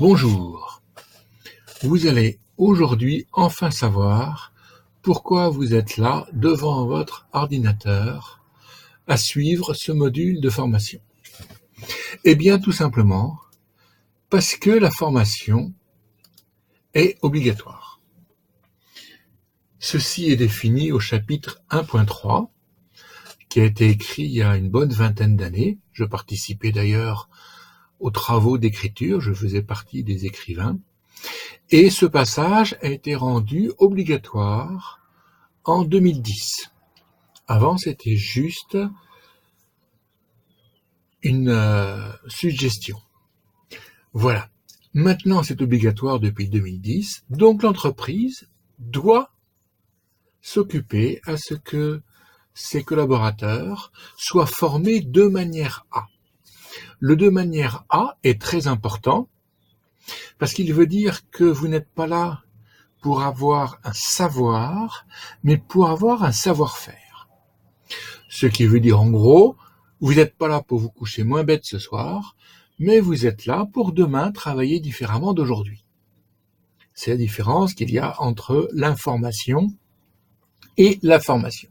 Bonjour, vous allez aujourd'hui enfin savoir pourquoi vous êtes là devant votre ordinateur à suivre ce module de formation. Eh bien tout simplement parce que la formation est obligatoire. Ceci est défini au chapitre 1.3 qui a été écrit il y a une bonne vingtaine d'années. Je participais d'ailleurs aux travaux d'écriture, je faisais partie des écrivains. Et ce passage a été rendu obligatoire en 2010. Avant, c'était juste une suggestion. Voilà. Maintenant, c'est obligatoire depuis 2010. Donc, l'entreprise doit s'occuper à ce que ses collaborateurs soient formés de manière A. Le de manière A est très important parce qu'il veut dire que vous n'êtes pas là pour avoir un savoir, mais pour avoir un savoir-faire. Ce qui veut dire en gros, vous n'êtes pas là pour vous coucher moins bête ce soir, mais vous êtes là pour demain travailler différemment d'aujourd'hui. C'est la différence qu'il y a entre l'information et la formation.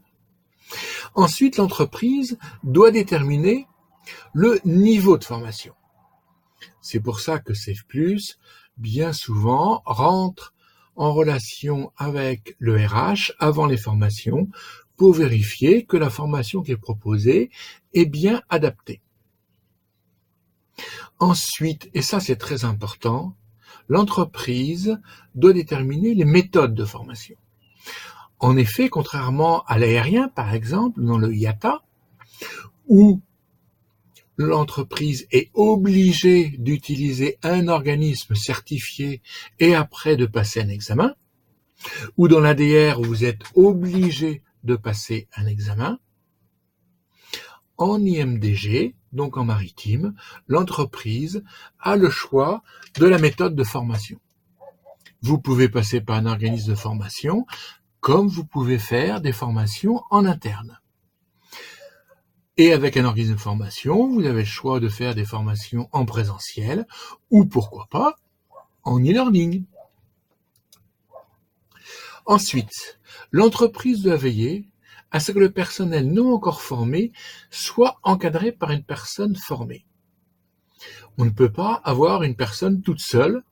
Ensuite, l'entreprise doit déterminer le niveau de formation. C'est pour ça que CEF+, bien souvent, rentre en relation avec le RH avant les formations pour vérifier que la formation qui est proposée est bien adaptée. Ensuite, et ça c'est très important, l'entreprise doit déterminer les méthodes de formation. En effet, contrairement à l'aérien, par exemple, dans le IATA, où l'entreprise est obligée d'utiliser un organisme certifié et après de passer un examen, ou dans l'ADR où vous êtes obligé de passer un examen, en IMDG, donc en maritime, l'entreprise a le choix de la méthode de formation. Vous pouvez passer par un organisme de formation, comme vous pouvez faire des formations en interne. Et avec un organisme de formation, vous avez le choix de faire des formations en présentiel ou pourquoi pas en e-learning. Ensuite, l'entreprise doit veiller à ce que le personnel non encore formé soit encadré par une personne formée. On ne peut pas avoir une personne toute seule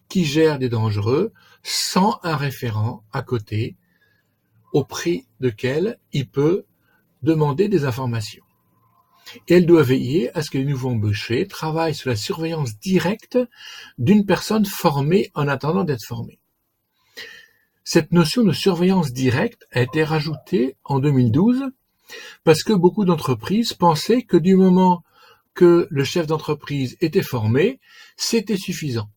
qui gère des dangereux sans un référent à côté auprès duquel il peut demander des informations. Et elle doit veiller à ce que les nouveaux embauchés travaillent sous la surveillance directe d'une personne formée en attendant d'être formée. Cette notion de surveillance directe a été rajoutée en 2012 parce que beaucoup d'entreprises pensaient que du moment que le chef d'entreprise était formé, c'était suffisant.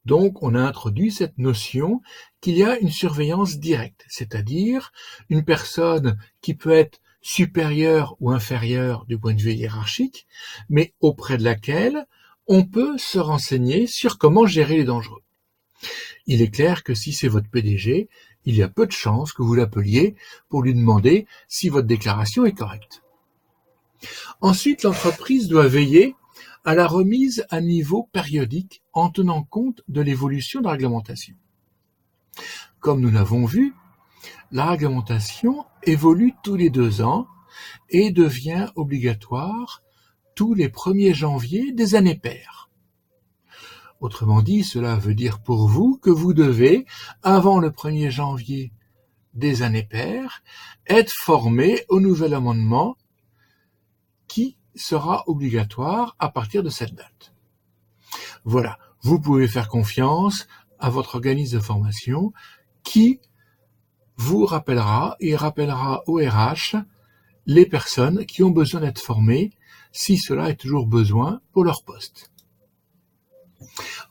Donc, on a introduit cette notion qu'il y a une surveillance directe, c'est-à-dire une personne qui peut être supérieure ou inférieure du point de vue hiérarchique, mais auprès de laquelle on peut se renseigner sur comment gérer les dangereux. Il est clair que si c'est votre PDG, il y a peu de chances que vous l'appeliez pour lui demander si votre déclaration est correcte. Ensuite, l'entreprise doit veiller à la remise à niveau périodique en tenant compte de l'évolution de la réglementation. Comme nous l'avons vu, la réglementation évolue tous les 2 ans et devient obligatoire tous les 1er janvier des années paires. Autrement dit, cela veut dire pour vous que vous devez, avant le 1er janvier des années paires, être formé au nouvel amendement qui sera obligatoire à partir de cette date. Voilà, vous pouvez faire confiance à votre organisme de formation qui vous rappellera et rappellera au RH les personnes qui ont besoin d'être formées si cela est toujours besoin pour leur poste.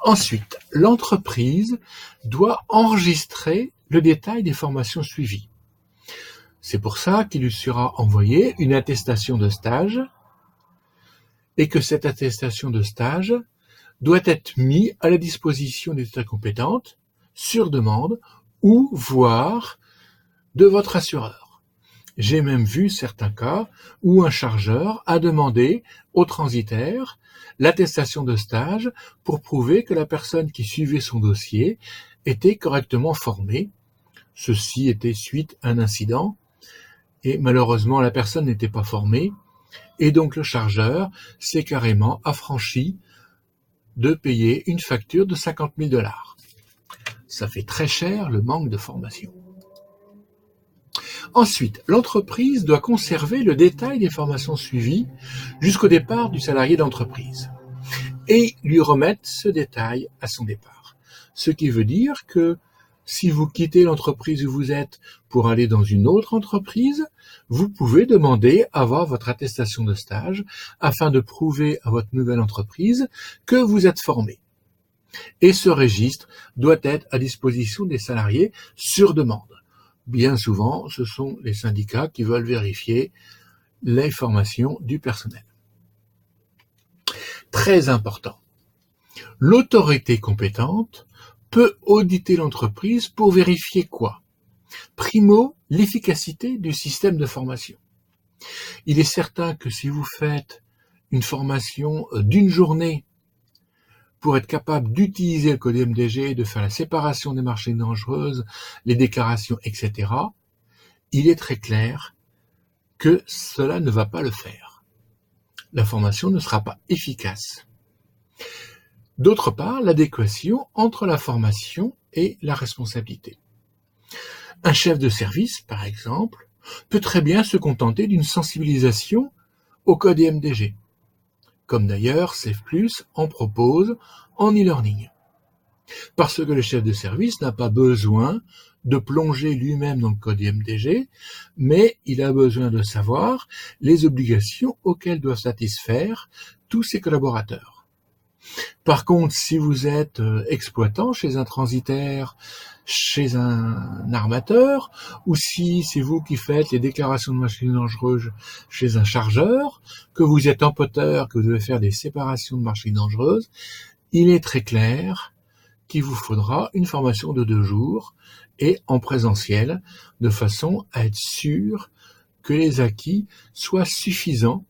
Ensuite, l'entreprise doit enregistrer le détail des formations suivies. C'est pour ça qu'il lui sera envoyé une attestation de stage et que cette attestation de stage doit être mise à la disposition des autorités compétentes sur demande ou voire de votre assureur. J'ai même vu certains cas où un chargeur a demandé au transitaire l'attestation de stage pour prouver que la personne qui suivait son dossier était correctement formée. Ceci était suite à un incident et malheureusement la personne n'était pas formée et donc le chargeur s'est carrément affranchi de payer une facture de 50 000 $. Ça fait très cher le manque de formation. Ensuite, l'entreprise doit conserver le détail des formations suivies jusqu'au départ du salarié d'entreprise et lui remettre ce détail à son départ. Ce qui veut dire que si vous quittez l'entreprise où vous êtes pour aller dans une autre entreprise, vous pouvez demander à avoir votre attestation de stage afin de prouver à votre nouvelle entreprise que vous êtes formé. Et ce registre doit être à disposition des salariés sur demande. Bien souvent, ce sont les syndicats qui veulent vérifier les formations du personnel. Très important. L'autorité compétente peut auditer l'entreprise pour vérifier quoi? Primo, l'efficacité du système de formation. Il est certain que si vous faites une formation d'une journée pour être capable d'utiliser le code MDG, de faire la séparation des machines dangereuses, les déclarations, etc., il est très clair que cela ne va pas le faire. La formation ne sera pas efficace. D'autre part, l'adéquation entre la formation et la responsabilité. Un chef de service, par exemple, peut très bien se contenter d'une sensibilisation au code MDG, comme d'ailleurs Safe+ en propose en e-learning. Parce que le chef de service n'a pas besoin de plonger lui-même dans le code MDG, mais il a besoin de savoir les obligations auxquelles doivent satisfaire tous ses collaborateurs. Par contre, si vous êtes exploitant chez un transitaire, chez un armateur, ou si c'est vous qui faites les déclarations de machines dangereuses chez un chargeur, que vous êtes empoteur, que vous devez faire des séparations de machines dangereuses, il est très clair qu'il vous faudra une formation de 2 jours et en présentiel, de façon à être sûr que les acquis soient suffisants